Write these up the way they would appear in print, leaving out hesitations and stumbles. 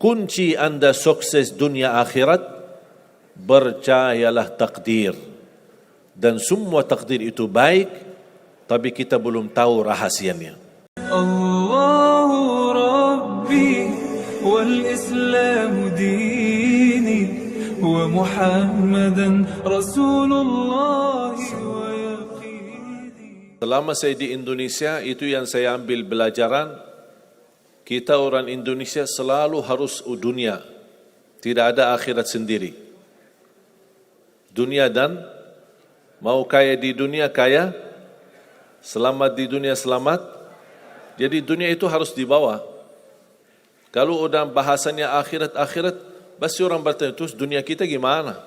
kunci anda sukses dunia akhirat, percayalah takdir. Dan semua takdir itu baik, tapi kita belum tahu rahasianya. Allahu Rabbi wal Islam dini wa Muhammadan Rasulullah wa yaqini. Selama saya di Indonesia, itu yang saya ambil pelajaran. Kita orang Indonesia selalu harus dunia. Tidak ada akhirat sendiri. Dunia dan mau kaya di dunia kaya, selamat di dunia selamat. Jadi dunia itu harus dibawa. Kalau udah bahasanya akhirat, pasti orang bertanya, terus dunia kita gimana?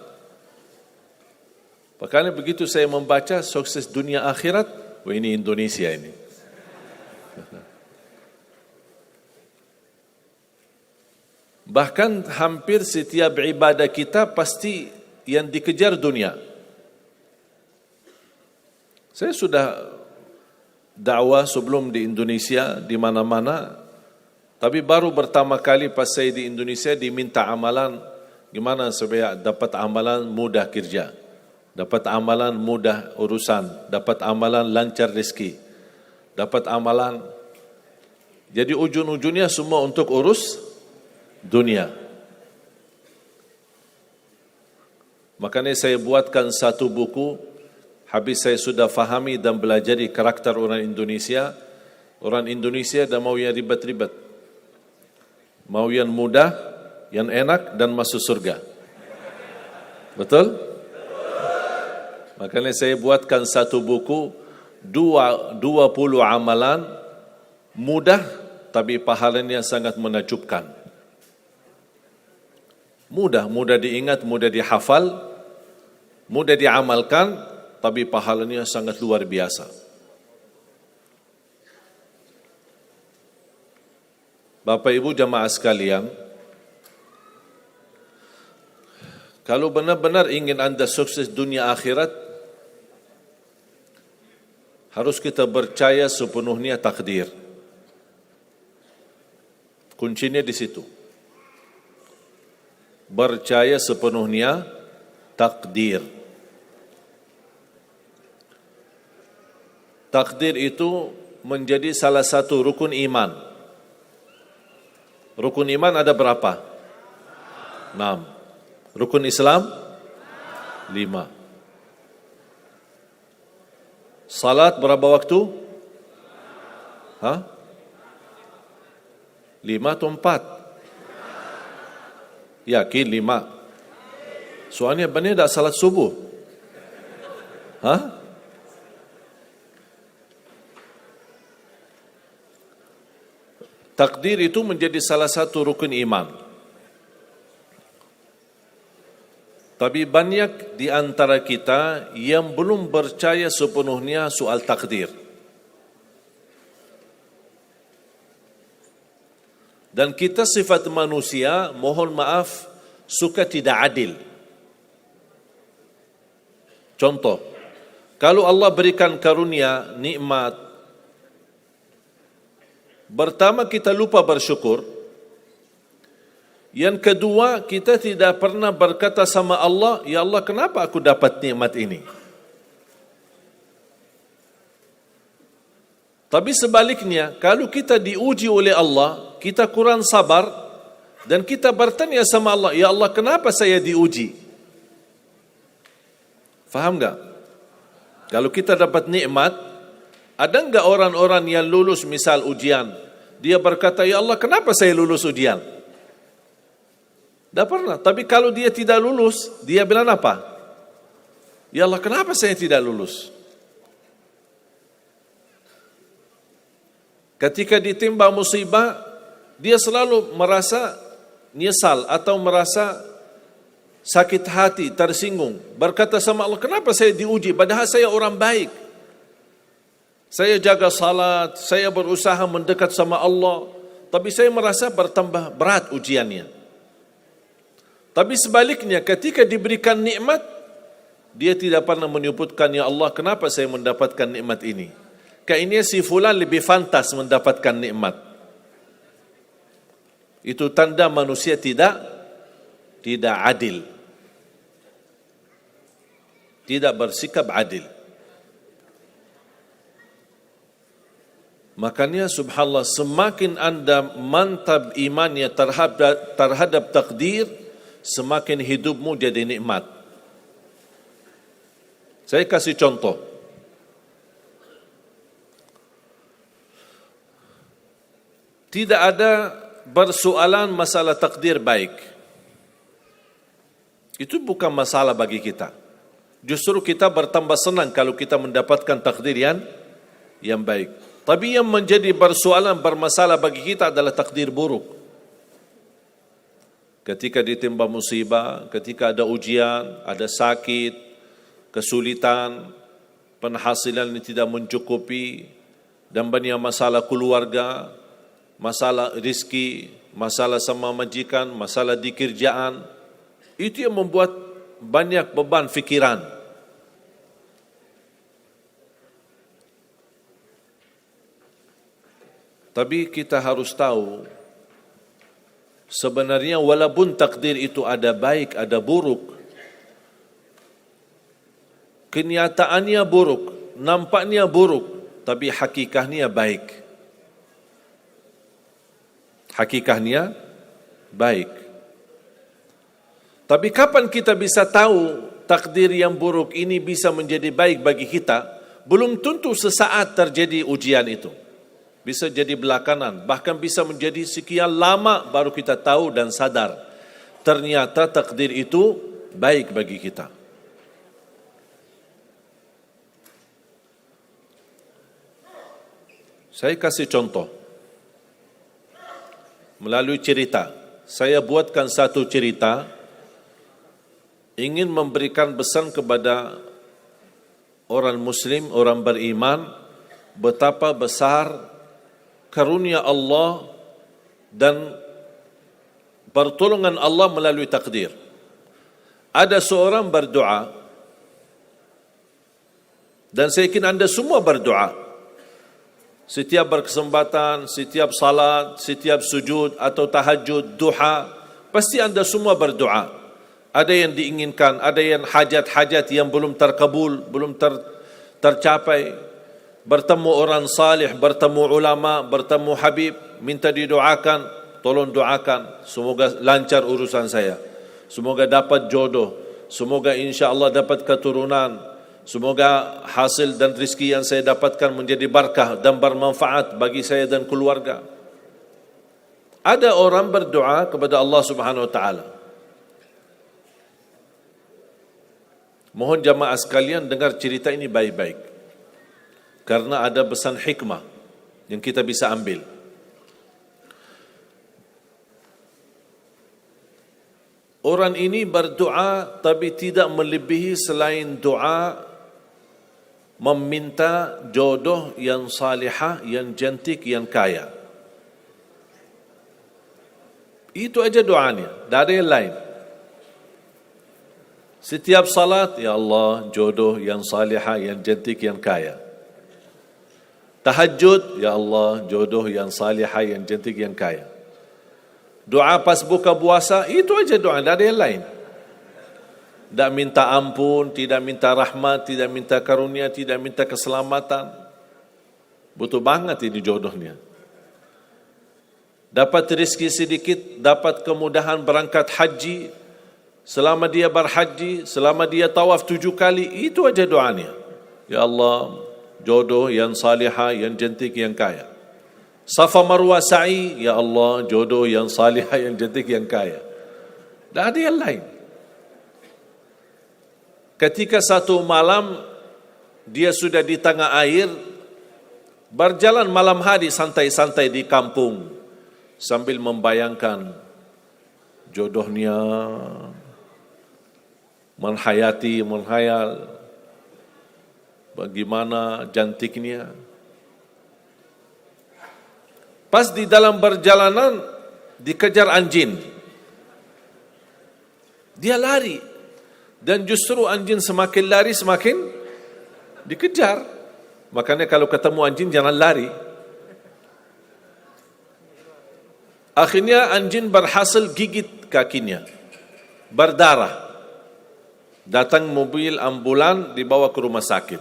Makanya begitu saya membaca sukses dunia akhirat, wah ini Indonesia ini. Bahkan hampir setiap ibadah kita pasti yang dikejar dunia. Saya sudah dakwah sebelum di Indonesia, di mana-mana. Tapi baru pertama kali pas saya di Indonesia diminta amalan, gimana supaya dapat amalan mudah kerja, dapat amalan mudah urusan, dapat amalan lancar rezeki, dapat amalan. Jadi ujung-ujungnya semua untuk urus dunia. Makanya saya buatkan satu buku. Habis saya sudah fahami dan belajari karakter orang Indonesia. Orang Indonesia dah mau yang ribet-ribet, mau yang mudah, yang enak dan masuk surga. Betul? Makanya saya buatkan satu buku, 20 amalan mudah tapi pahalanya sangat menakjubkan. Mudah diingat, mudah dihafal, mudah diamalkan, tapi pahalanya sangat luar biasa. Bapak Ibu jamaah sekalian, kalau benar-benar ingin anda sukses dunia akhirat, harus kita percaya sepenuhnya takdir. Kuncinya di situ. Percaya sepenuhnya takdir. Takdir itu menjadi salah satu rukun iman. Rukun iman ada berapa? 6. Rukun Islam? 5. Salat berapa waktu? 5 atau 4? Yakin 5. Soalnya benar tak salat subuh. Takdir itu menjadi salah satu rukun iman. Tapi banyak di antara kita yang belum percaya sepenuhnya soal takdir. Dan kita sifat manusia, mohon maaf, suka tidak adil. Contoh, kalau Allah berikan karunia, nikmat, pertama kita lupa bersyukur. Yang kedua, kita tidak pernah berkata sama Allah, ya Allah kenapa aku dapat nikmat ini? Tapi sebaliknya, kalau kita diuji oleh Allah, kita kurang sabar dan kita bertanya sama Allah, ya Allah kenapa saya diuji? Faham enggak? Kalau kita dapat nikmat, ada enggak orang-orang yang lulus misal ujian, dia berkata, ya Allah kenapa saya lulus ujian? Tak pernah. Tapi kalau dia tidak lulus, dia bilang apa? Ya Allah kenapa saya tidak lulus? Ketika ditimpa musibah, dia selalu merasa nyesal atau merasa sakit hati, tersinggung. Berkata sama Allah, kenapa saya diuji? Padahal saya orang baik. Saya jaga salat, saya berusaha mendekat sama Allah. Tapi saya merasa bertambah berat ujiannya. Tapi sebaliknya, ketika diberikan nikmat, dia tidak pernah menyebutkan, ya Allah kenapa saya mendapatkan nikmat ini? Kayaknya si fulan lebih fantas mendapatkan nikmat. Itu tanda manusia tidak adil. Tidak bersikap adil. Makanya subhanallah, semakin anda mantap imannya terhadap takdir, semakin hidupmu jadi nikmat. Saya kasih contoh. Tidak ada persoalan masalah takdir baik. Itu bukan masalah bagi kita. Justru kita bertambah senang kalau kita mendapatkan takdir yang baik. Tapi yang menjadi persoalan bermasalah bagi kita adalah takdir buruk. Ketika ditimpa musibah, ketika ada ujian, ada sakit, kesulitan, penghasilan yang tidak mencukupi, dan banyak masalah keluarga, masalah rezeki, masalah sama majikan, masalah di kerjaan, itu yang membuat banyak beban fikiran. Tapi kita harus tahu, sebenarnya walaupun takdir itu ada baik, ada buruk, kenyataannya buruk, nampaknya buruk, tapi hakikatnya baik. Hakikatnya baik. Tapi kapan kita bisa tahu takdir yang buruk ini bisa menjadi baik bagi kita? Belum tentu sesaat terjadi ujian itu. Bisa jadi belakangan, bahkan bisa menjadi sekian lama baru kita tahu dan sadar ternyata takdir itu baik bagi kita. Saya kasih contoh melalui cerita. Saya buatkan satu cerita ingin memberikan pesan kepada orang muslim, orang beriman, betapa besar karunia Allah dan pertolongan Allah melalui takdir. Ada seorang berdoa, dan saya yakin anda semua berdoa. Setiap berkesempatan, setiap salat, setiap sujud atau tahajud, duha, pasti anda semua berdoa. Ada yang diinginkan, ada yang hajat-hajat yang belum terkabul, belum tercapai. Bertemu orang salih, bertemu ulama, bertemu habib, minta didoakan, tolong doakan, semoga lancar urusan saya, semoga dapat jodoh, semoga insya Allah dapat keturunan, semoga hasil dan rezeki yang saya dapatkan menjadi berkah dan bermanfaat bagi saya dan keluarga. Ada orang berdoa kepada Allah Subhanahu wa taala. Mohon jamaah sekalian dengar cerita ini baik-baik, karena ada pesan hikmah yang kita bisa ambil. Orang ini berdoa tapi tidak melebihi selain doa meminta jodoh yang salihah, yang cantik, yang kaya. Itu aja doanya, tak ada yang lain. Setiap salat, ya Allah, jodoh yang salihah, yang cantik, yang kaya. Tahajud, ya Allah, jodoh yang salihah, yang cantik, yang kaya. Doa pas buka puasa, itu aja doa, tidak ada yang lain. Tidak minta ampun, tidak minta rahmat, tidak minta karunia, tidak minta keselamatan. Butuh banget ini jodohnya. Dapat rezeki sedikit, dapat kemudahan berangkat haji. Selama dia berhaji, selama dia tawaf 7 kali, itu aja doanya. Ya Allah, jodoh yang salihah, yang cantik, yang kaya. Safa Marwah sa'i, ya Allah, jodoh yang salihah, yang cantik, yang kaya. Tak ada yang lain. Ketika satu malam dia sudah di tengah air, berjalan malam hari santai-santai di kampung sambil membayangkan jodohnya, menghayal bagaimana cantiknya. Pas di dalam perjalanan dikejar anjing. Dia lari, dan justru anjing semakin lari semakin dikejar. Makanya kalau ketemu anjing jangan lari. Akhirnya anjing berhasil gigit kakinya, berdarah. Datang mobil ambulan, dibawa ke rumah sakit.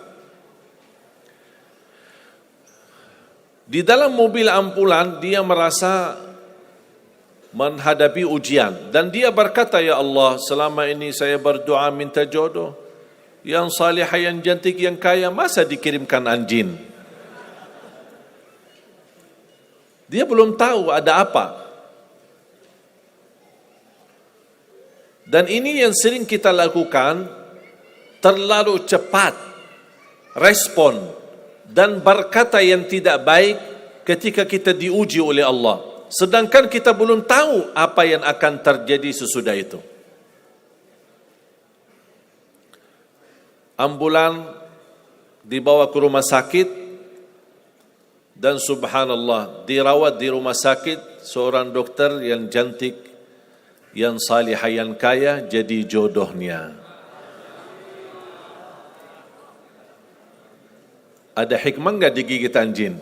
Di dalam mobil ambulan, dia merasa menghadapi ujian. Dan dia berkata, ya Allah, selama ini saya berdoa minta jodoh, yang salihah, yang cantik, yang kaya, masa dikirimkan anjing? Dia belum tahu ada apa. Dan ini yang sering kita lakukan, terlalu cepat respon dan berkata yang tidak baik ketika kita diuji oleh Allah. Sedangkan kita belum tahu apa yang akan terjadi sesudah itu. Ambulan dibawa ke rumah sakit dan subhanallah dirawat di rumah sakit seorang dokter yang cantik, yang salihah, yang kaya, jadi jodohnya. Ada hikmah enggak digigit anjing?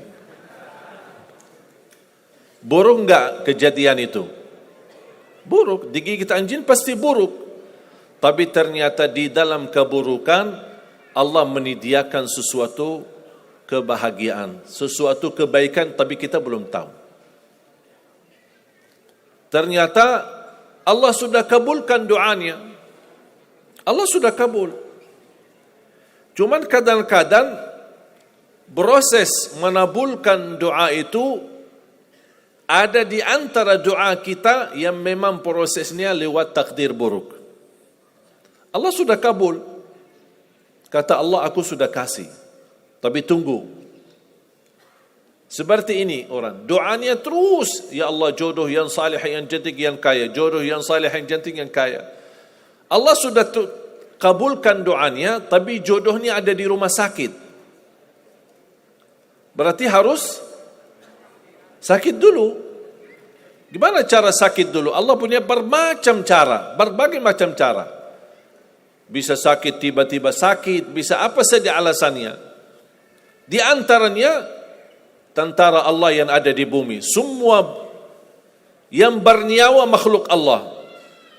Buruk enggak kejadian itu? Buruk, digigit anjing pasti buruk. Tapi ternyata di dalam keburukan Allah menyediakan sesuatu kebahagiaan, sesuatu kebaikan, tapi kita belum tahu. Ternyata Allah sudah kabulkan doanya. Allah sudah kabul. Cuman kadang-kadang proses menabulkan doa itu ada di antara doa kita yang memang prosesnya lewat takdir buruk. Allah sudah kabul. Kata Allah, aku sudah kasih. Tapi tunggu. Seperti ini orang, doanya terus, ya Allah jodoh yang salih, yang cantik, yang kaya, jodoh yang salih, yang cantik, yang kaya. Allah sudah kabulkan doanya, tapi jodohnya ada di rumah sakit. Berarti harus sakit dulu. Gimana cara sakit dulu? Allah punya bermacam cara, berbagai macam cara. Bisa sakit, tiba-tiba sakit, bisa apa saja alasannya. Di antaranya tentara Allah yang ada di bumi, semua yang bernyawa makhluk Allah,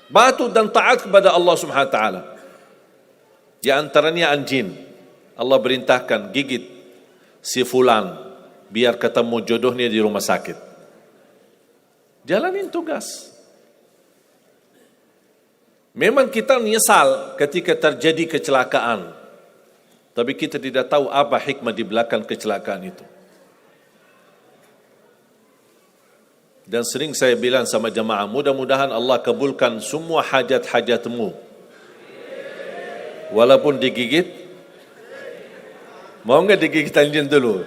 patuh dan taat kepada Allah Subhanahu wa taala. Di antaranya anjing. Allah perintahkan gigit si fulan biar ketemu jodohnya di rumah sakit. Jalanin tugas. Memang kita menyesal ketika terjadi kecelakaan, tapi kita tidak tahu apa hikmah di belakang kecelakaan itu. Dan sering saya bilang sama jamaah, mudah-mudahan Allah kabulkan semua hajat-hajatmu. Walaupun digigit, mau enggak digigit anjing dulu?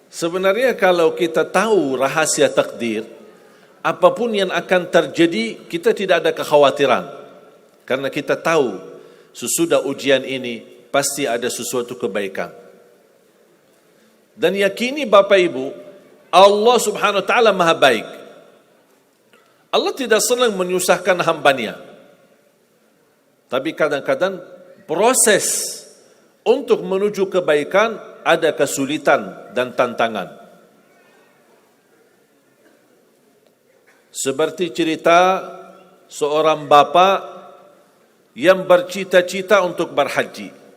Sebenarnya kalau kita tahu rahasia takdir, apapun yang akan terjadi, kita tidak ada kekhawatiran. Karena kita tahu sesudah ujian ini pasti ada sesuatu kebaikan. Dan yakini Bapak Ibu, Allah Subhanahu wa taala Maha baik. Allah tidak senang menyusahkan hambanya. Tapi kadang-kadang proses untuk menuju kebaikan ada kesulitan dan tantangan. Seperti cerita seorang bapa yang bercita-cita untuk berhaji.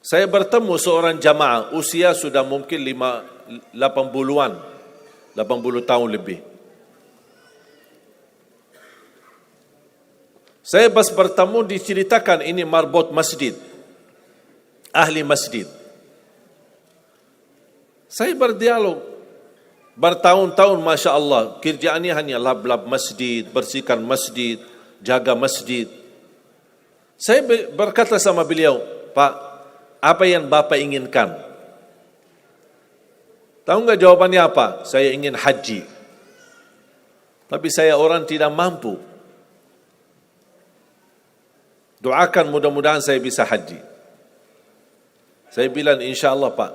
Saya bertemu seorang jamaah, usia sudah mungkin 80-an, 80 tahun lebih. Saya pas bertemu diceritakan ini marbot masjid, ahli masjid. Saya berdialog, bertahun-tahun Masya Allah, kerjaannya hanya lap-lap masjid, bersihkan masjid, jaga masjid. Saya berkata sama beliau, Pak, apa yang Bapak inginkan? Tahu enggak jawabannya apa? Saya ingin haji. Tapi saya orang tidak mampu. Doakan mudah-mudahan saya bisa haji. Saya bilang insya-Allah Pak,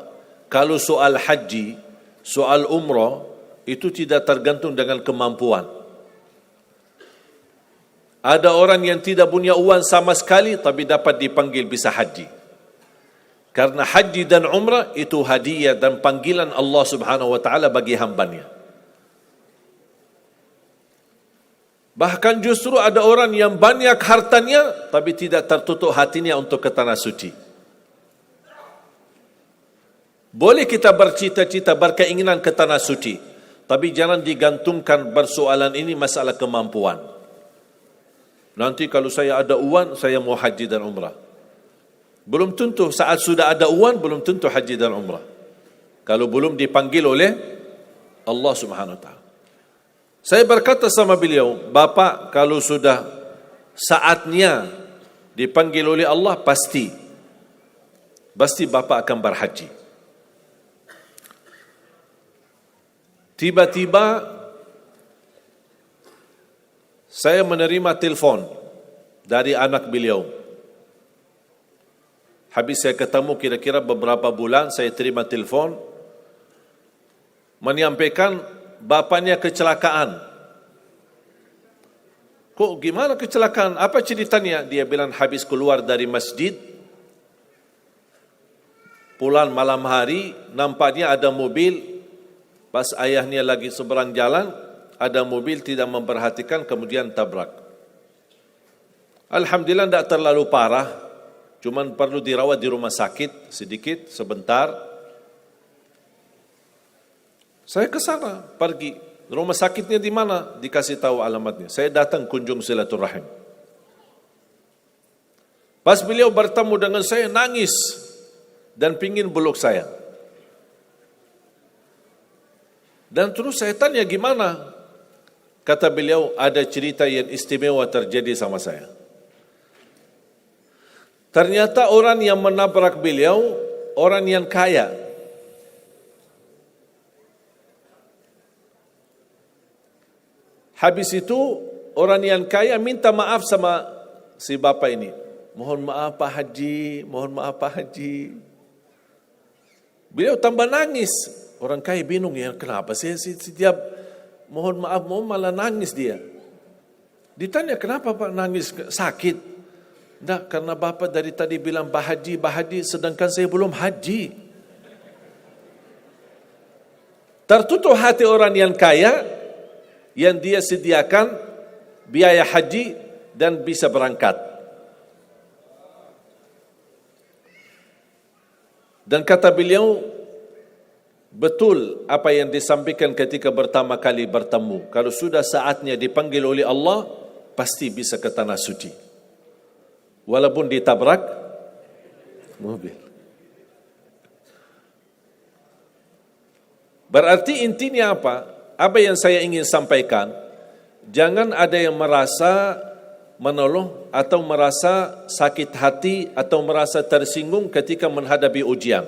kalau soal haji, soal umrah itu tidak tergantung dengan kemampuan. Ada orang yang tidak punya uang sama sekali tapi dapat dipanggil bisa haji. Karena haji dan umrah itu hadiah dan panggilan Allah Subhanahu wa taala bagi hambanya. Bahkan justru ada orang yang banyak hartanya tapi tidak tertutup hatinya untuk ke tanah suci. Boleh kita bercita-cita, berkeinginan ke tanah suci, tapi jangan digantungkan persoalan ini masalah kemampuan. Nanti kalau saya ada uang, saya mau haji dan umrah. Belum tentu saat sudah ada uang, belum tentu haji dan umrah. Kalau belum dipanggil oleh Allah Subhanahu wa taala. Saya berkata sama beliau, Bapak kalau sudah saatnya dipanggil oleh Allah, pasti Bapak akan berhaji. Tiba-tiba saya menerima telefon dari anak beliau. Habis saya ketemu kira-kira beberapa bulan, saya terima telefon menyampaikan bapaknya kecelakaan. Kok gimana kecelakaan? Apa ceritanya? Dia bilang habis keluar dari masjid, pulang malam hari, nampaknya ada mobil, pas ayahnya lagi seberang jalan, ada mobil tidak memperhatikan, kemudian tabrak. Alhamdulillah tidak terlalu parah, cuman perlu dirawat di rumah sakit sedikit, sebentar. Saya ke sana, pergi. Rumah sakitnya di mana? Dikasih tahu alamatnya. Saya datang kunjung silaturahim. Pas beliau bertemu dengan saya, nangis dan pingin peluk saya. Dan terus saya tanya gimana? Kata beliau, ada cerita yang istimewa terjadi sama saya. Ternyata orang yang menabrak beliau, orang yang kaya. Habis itu orang yang kaya minta maaf sama si bapak ini. Mohon maaf Pak Haji, mohon maaf Pak Haji. Beliau tambah nangis. Orang kaya bingung ya, kenapa sih setiap mohon maaf malah nangis dia. Ditanya kenapa Pak nangis, sakit? Tidak, karena bapak dari tadi bilang Pak Haji, sedangkan saya belum haji. Tertutup hati orang yang kaya, yang dia sediakan biaya haji dan bisa berangkat. Dan kata beliau, betul apa yang disampaikan ketika pertama kali bertemu. Kalau sudah saatnya dipanggil oleh Allah, pasti bisa ke tanah suci. Walaupun ditabrak mobil. Berarti intinya apa? Apa yang saya ingin sampaikan, jangan ada yang merasa menolong atau merasa sakit hati atau merasa tersinggung ketika menghadapi ujian.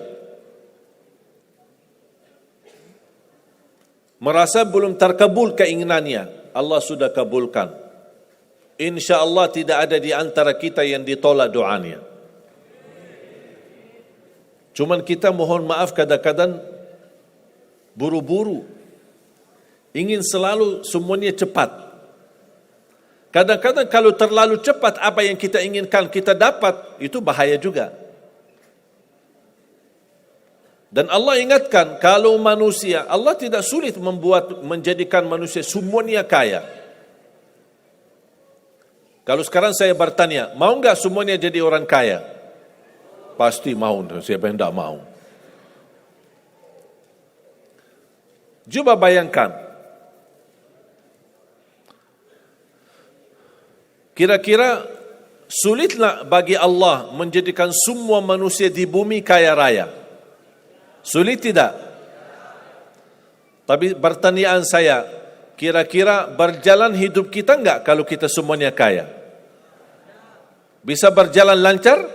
Merasa belum terkabul keinginannya, Allah sudah kabulkan. InsyaAllah tidak ada di antara kita yang ditolak doanya. Cuman kita mohon maaf kadang-kadang buru-buru. Ingin selalu semuanya cepat. Kadang-kadang kalau terlalu cepat apa yang kita inginkan kita dapat, itu bahaya juga. Dan Allah ingatkan, kalau manusia, Allah tidak sulit menjadikan manusia semuanya kaya. Kalau sekarang saya bertanya, mau enggak semuanya jadi orang kaya? Pasti mau, siapa yang tidak mau? Coba bayangkan, kira-kira sulitlah bagi Allah menjadikan semua manusia di bumi kaya raya? Sulit tidak? Tapi pertanyaan saya, kira-kira berjalan hidup kita enggak kalau kita semuanya kaya? Bisa berjalan lancar?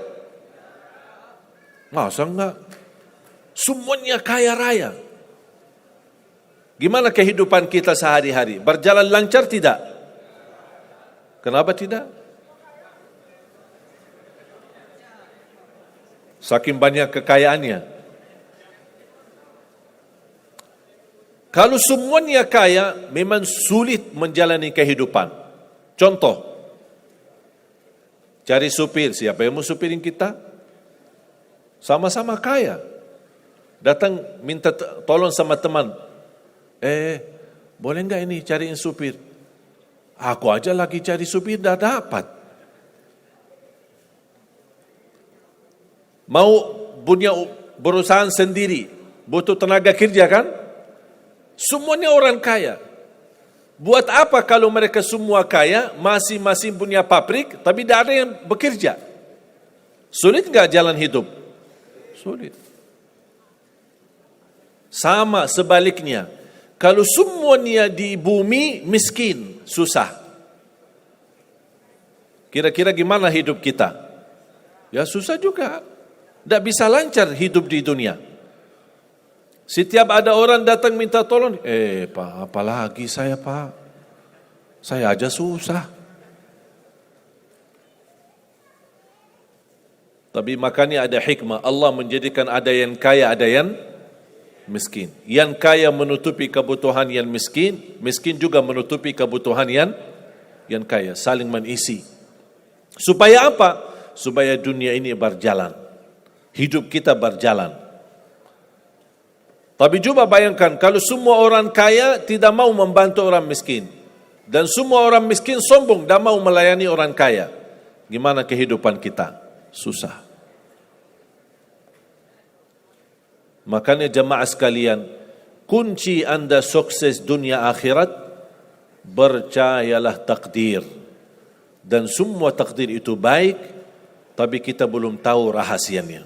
Masa enggak? Semuanya kaya raya. Gimana kehidupan kita sehari-hari? Berjalan lancar tidak? Kenapa tidak? Saking banyak kekayaannya. Kalau semuanya kaya, memang sulit menjalani kehidupan. Contoh, cari supir, siapa yang mau supirin kita? sama-sama kaya. Datang minta tolong sama teman. Boleh enggak ini cariin supir? Aku aja lagi cari supir dah dapat. Mau punya perusahaan sendiri, butuh tenaga kerja kan? Semuanya orang kaya. Buat apa kalau mereka semua kaya, masing-masing punya pabrik, tapi tidak ada yang bekerja? Sulit enggak jalan hidup? Sulit. Sama sebaliknya, kalau semuanya di bumi miskin, susah. Kira-kira gimana hidup kita? Ya susah juga. Tidak bisa lancar hidup di dunia. Setiap ada orang datang minta tolong, Pak, apalagi saya Pak? Saya aja susah. Tapi makanya ada hikmah. Allah menjadikan ada yang kaya, ada yang miskin. Yang kaya menutupi kebutuhan yang miskin, miskin juga menutupi kebutuhan yang kaya, saling mengisi. Supaya apa? Supaya dunia ini berjalan, hidup kita berjalan. Tapi coba bayangkan kalau semua orang kaya tidak mau membantu orang miskin, dan semua orang miskin sombong dan mau melayani orang kaya, gimana kehidupan kita? Susah. Makanya jemaah sekalian, kunci anda sukses dunia akhirat, percayalah takdir. Dan semua takdir itu baik, tapi kita belum tahu rahasianya.